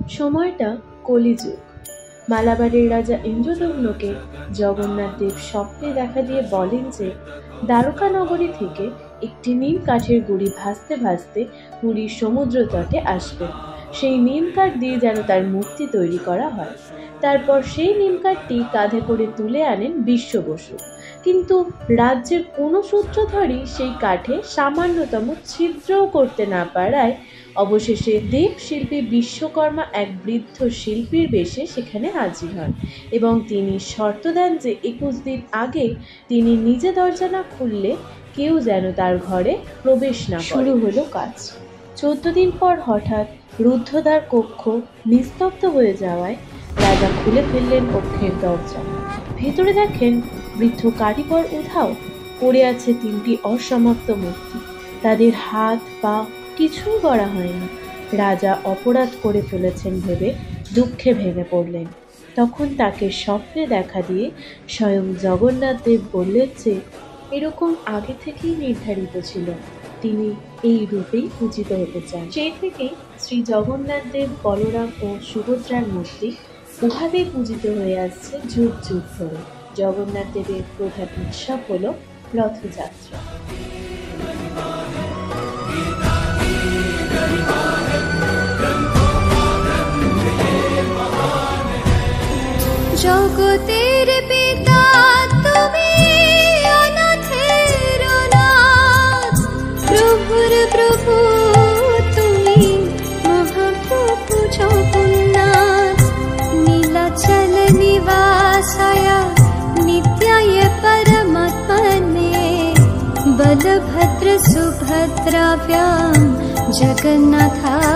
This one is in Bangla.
সময়টা কলিযুগ। মালাবারের রাজা ইন্দ্রদম্নকে জগন্নাথ দেব স্বপ্নে দেখা দিয়ে বলেন যে দ্বারকা নগরী থেকে একটি নিম কাঠের গুঁড়ি ভাসতে ভাসতে পুরীর সমুদ্র তটে আসবে। সেই নিম কাঠ দিয়ে যেন তার মূর্তি তৈরি করা হয়। তারপর সেই নিম কাঠটি কাঁধে করে তুলে আনেন বিশ্ব বসু। কিন্তু রাজ্যের কোনো সূত্রধরই সেই কাঠে সামান্যতম ছিদ্রও করতে না পারায় অবশেষে দেব শিল্পী বিশ্বকর্মা এক বৃদ্ধ শিল্পীর বেশে সেখানে হাজির হন এবং তিনি শর্ত দেন যে 21 দিন আগে তিনি নিজে দরজা না খুললে কেউ যেন তার ঘরে প্রবেশ না করে। শুরু হলো কাজ। 14 দিন পর হঠাৎ রুদ্ধদ্বার কক্ষ নিস্তব্ধ হয়ে যাওয়ায় রাজা খুলে ফেললেন কক্ষের দরজা। ভেতরে দেখেন বৃদ্ধ কারিগর উধাও। পড়ে আছে 3টি অসমাপ্ত মূর্তি। তাদের হাত পা কিছুই গড়া হয়নি। রাজা অপরাধ করে ফেলেছেন ভেবে দুঃখে ভেঙে পড়লেন। তখন তাকে স্বপ্নে দেখা দিয়ে স্বয়ং জগন্নাথ দেব বললেন যে এরকম আগে থেকেই নির্ধারিত ছিল, তিনি এই রূপেই পূজিত হতে চান। সেই থেকেই শ্রী জগন্নাথ দেব, বলরাম ও সুভদ্রার মূর্তি উহাতেই পূজিত হয়ে আসছে যুগ যুগ ধরে। জগন্নাথ দেবের প্রধান উৎসব হল রথযাত্রা। জগতের পিতা তুমি, অনাথের অনাথ, প্রভুর প্রভু তুমি, মহাপ্রভু জগন্নাথ। নীলাচল নিবাসায় নিত্যায় পরমাত্মনে, বলভদ্র সুভদ্রাভ্যাম জগন্নাথায়